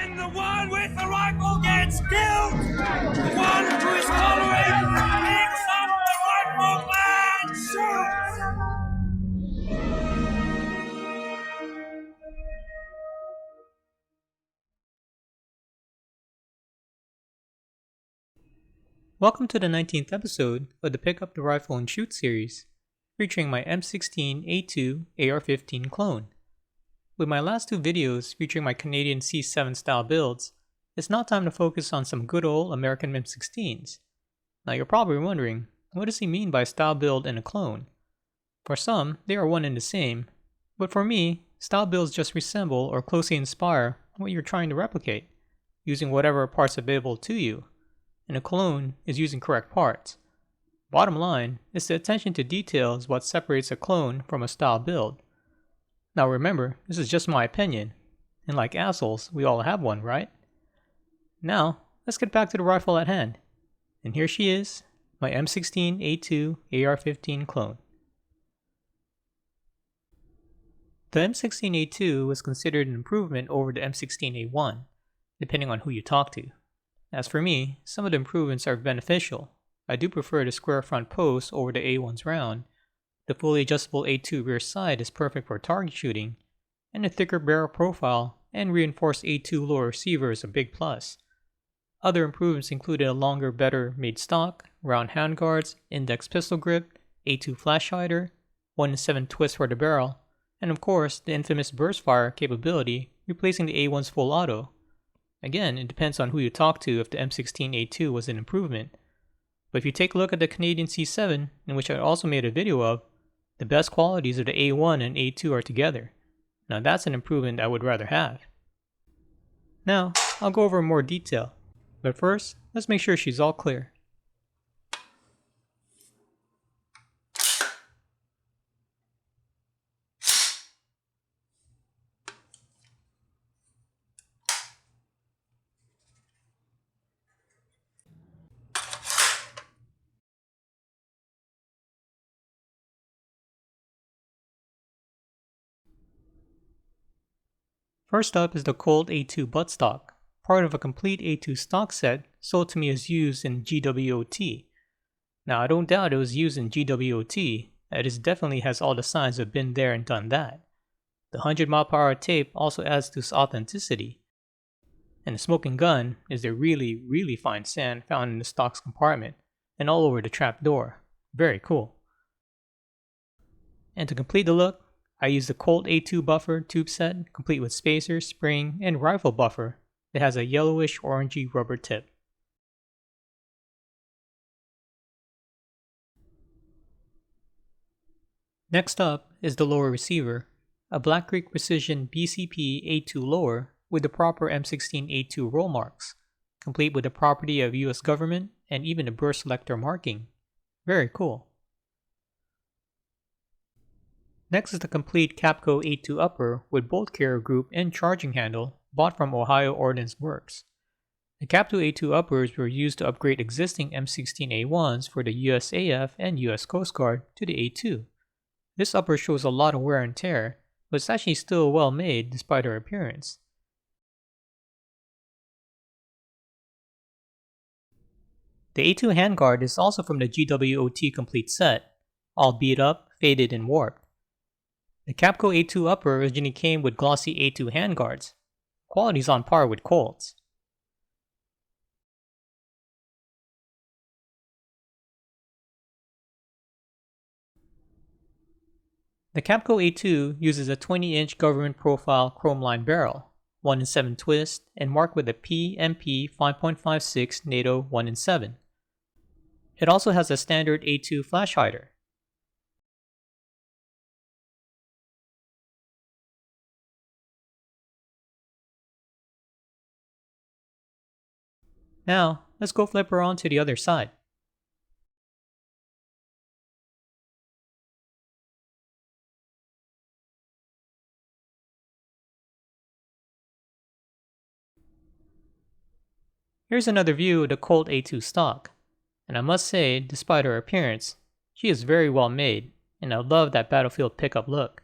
When the one with the rifle gets killed, the one who is following picks up the rifle and shoots. Welcome to the 19th episode of the Pick Up the Rifle and Shoot series, featuring my M16A2 AR-15 clone. With my last two videos featuring my Canadian C7 style builds, it's now time to focus on some good old American M16s. Now you're probably wondering, what does he mean by style build and a clone? For some, they are one and the same, but for me, style builds just resemble or closely inspire what you're trying to replicate, using whatever parts available to you. And a clone is using correct parts. Bottom line is the attention to detail is what separates a clone from a style build. Now remember, this is just my opinion, and like assholes, we all have one, right? Now, let's get back to the rifle at hand. And here she is, my M16A2 AR-15 clone. The M16A2 was considered an improvement over the M16A1, depending on who you talk to. As for me, some of the improvements are beneficial. I do prefer the square front post over the A1's round. The fully adjustable A2 rear sight is perfect for target shooting, and the thicker barrel profile and reinforced A2 lower receiver is a big plus. Other improvements included a longer, better made stock, round handguards, index pistol grip, A2 flash hider, 1-in-7 twist for the barrel, and of course the infamous burst fire capability, replacing the A1's full auto. Again, it depends on who you talk to if the M16A2 was an improvement. But if you take a look at the Canadian C7, in which I also made a video of, the best qualities of the A1 and A2 are together. Now that's an improvement I would rather have. Now, I'll go over in more detail. But first, let's make sure she's all clear. First up is the Colt A2 buttstock, part of a complete A2 stock set sold to me as used in GWOT. Now I don't doubt it was used in GWOT, it definitely has all the signs of been there and done that. The 100 mph tape also adds to its authenticity. And the smoking gun is the really fine sand found in the stock's compartment and all over the trap door. Very cool. And to complete the look, I used the Colt A2 buffer tube set, complete with spacer, spring, and rifle buffer that has a yellowish orangey rubber tip. Next up is the lower receiver, a Black Creek Precision BCP A2 lower with the proper M16A2 roll marks, complete with the property of US government and even a burst selector marking. Very cool. Next is the complete CAPCO A2 upper with bolt carrier group and charging handle bought from Ohio Ordnance Works. The CAPCO A2 uppers were used to upgrade existing M16A1s for the USAF and US Coast Guard to the A2. This upper shows a lot of wear and tear, but it's actually still well made despite their appearance. The A2 handguard is also from the GWOT complete set, all beat up, faded, and warped. The CAPCO A2 upper originally came with glossy A2 handguards. Quality's on par with Colt's. The CAPCO A2 uses a 20-inch government profile chrome line barrel, 1-in-7 twist, and marked with a PMP 5.56 NATO 1-in-7. It also has a standard A2 flash hider. Now, let's go flip her on to the other side. Here's another view of the Colt A2 stock, and I must say, despite her appearance, she is very well made, and I love that battlefield pickup look.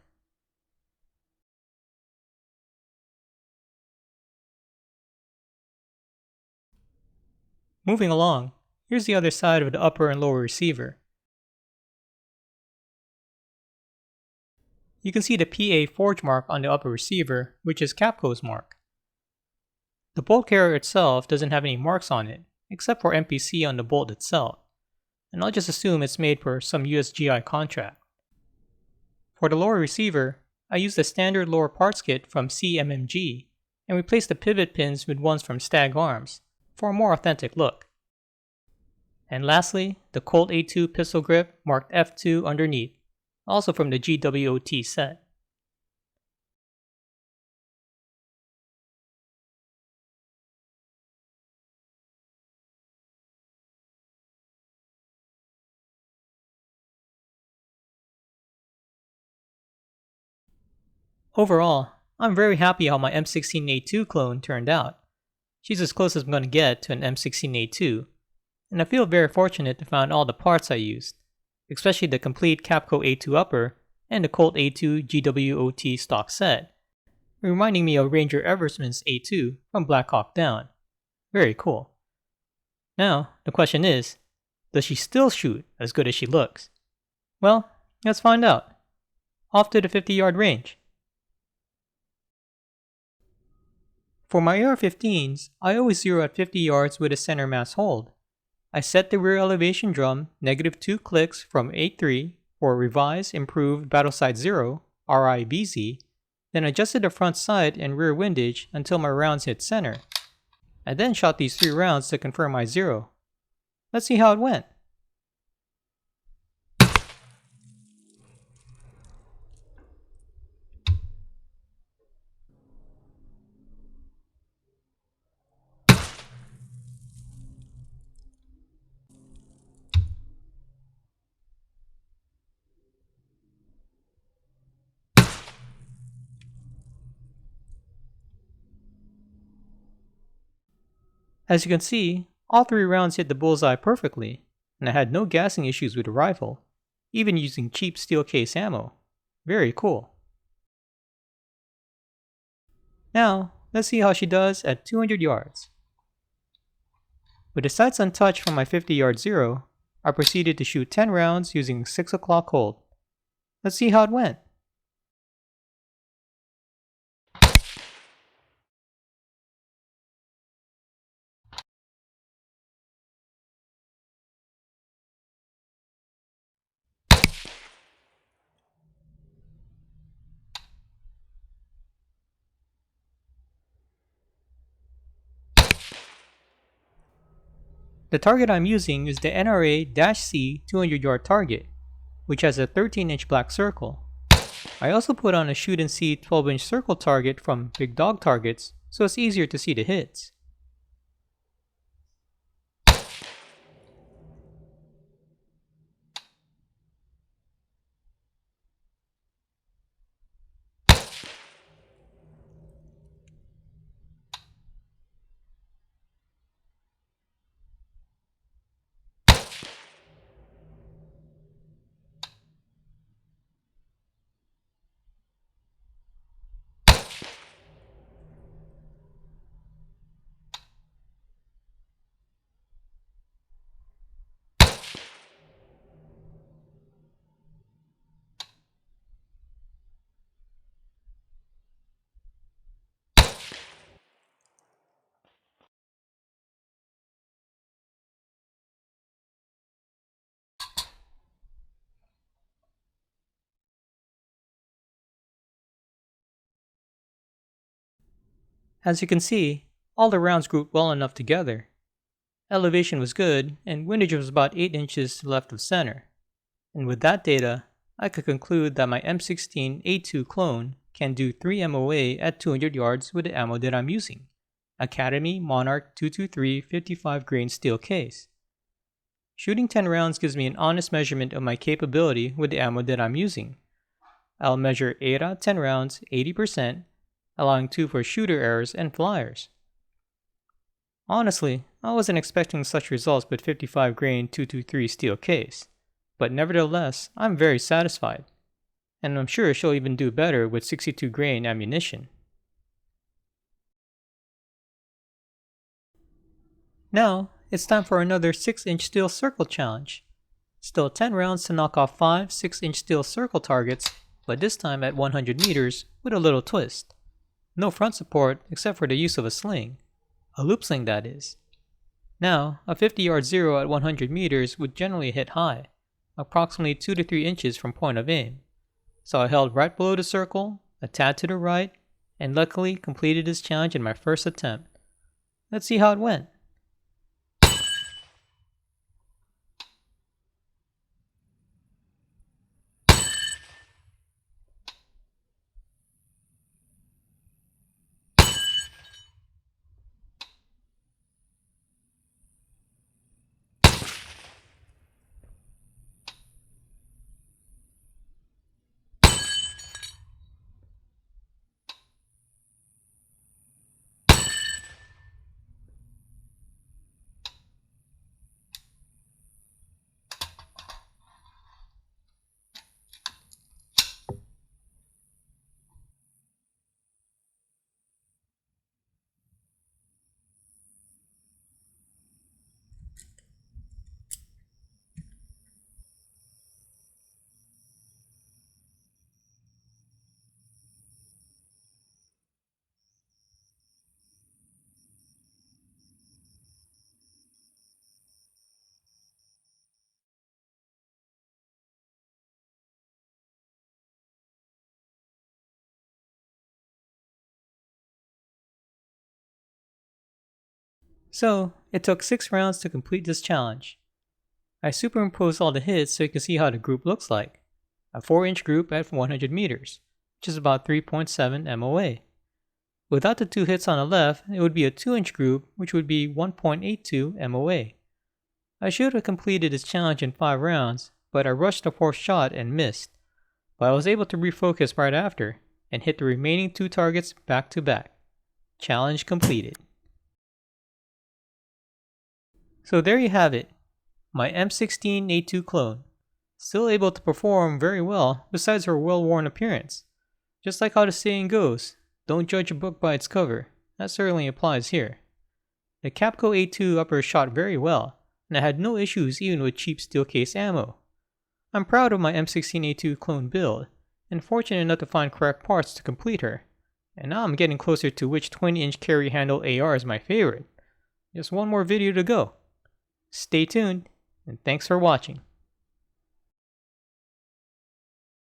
Moving along, here's the other side of the upper and lower receiver. You can see the PA forge mark on the upper receiver, which is CAPCO's mark. The bolt carrier itself doesn't have any marks on it, except for MPC on the bolt itself, and I'll just assume it's made for some USGI contract. For the lower receiver, I used a standard lower parts kit from CMMG and replaced the pivot pins with ones from Stag arms for a more authentic look. And lastly, the Colt A2 pistol grip marked F2 underneath, also from the GWOT set. Overall, I'm very happy how my M16A2 clone turned out. She's as close as I'm going to get to an M16A2, and I feel very fortunate to find all the parts I used, especially the complete CAPCO A2 upper and the Colt A2 GWOT stock set, reminding me of Ranger Eversman's A2 from Black Hawk Down. Very cool. Now, the question is, does she still shoot as good as she looks? Well, let's find out. Off to the 50-yard range. For my AR-15s, I always zero at 50 yards with a center mass hold. I set the rear elevation drum -2 clicks from 8.3 for revised improved battlesight 0 RIBZ, then adjusted the front sight and rear windage until my rounds hit center. I then shot these 3 rounds to confirm my zero. Let's see how it went. As you can see, all 3 rounds hit the bullseye perfectly, and I had no gassing issues with the rifle, even using cheap steel case ammo. Very cool. Now, let's see how she does at 200 yards. With the sights untouched from my 50-yard zero, I proceeded to shoot 10 rounds using 6 o'clock hold. Let's see how it went. The target I'm using is the NRA-C 200-yard target, which has a 13-inch black circle. I also put on a shoot and see 12-inch circle target from Big Dog Targets, so it's easier to see the hits. As you can see, all the rounds grouped well enough together. Elevation was good, and windage was about 8 inches to the left of center. And with that data, I could conclude that my M16A2 clone can do 3 MOA at 200 yards with the ammo that I'm using, Academy Monarch 223 55 grain steel case. Shooting 10 rounds gives me an honest measurement of my capability with the ammo that I'm using. I'll measure 8 out of 10 rounds 80%, allowing 2 for shooter errors and flyers. Honestly, I wasn't expecting such results with 55 grain 223 steel case, but nevertheless, I'm very satisfied, and I'm sure she'll even do better with 62 grain ammunition. Now, it's time for another 6-inch steel circle challenge. Still 10 rounds to knock off 5 6-inch steel circle targets, but this time at 100 meters with a little twist. No front support except for the use of a sling. A loop sling, that is. Now, a 50-yard zero at 100 meters would generally hit high, approximately 2 to 3 inches from point of aim. So I held right below the circle, a tad to the right, and luckily completed this challenge in my first attempt. Let's see how it went. So, it took 6 rounds to complete this challenge. I superimposed all the hits so you can see how the group looks like. A 4-inch group at 100 meters, which is about 3.7 MOA. Without the 2 hits on the left, it would be a 2-inch group, which would be 1.82 MOA. I should have completed this challenge in 5 rounds, but I rushed the 4th shot and missed. But I was able to refocus right after, and hit the remaining 2 targets back to back. Challenge completed. So there you have it, my M16A2 clone. Still able to perform very well besides her well-worn appearance. Just like how the saying goes, don't judge a book by its cover. That certainly applies here. The CAPCO A2 upper shot very well, and I had no issues even with cheap steel case ammo. I'm proud of my M16A2 clone build, and fortunate enough to find correct parts to complete her. And now I'm getting closer to which 20-inch carry handle AR is my favorite. Just one more video to go. Stay tuned, and thanks for watching.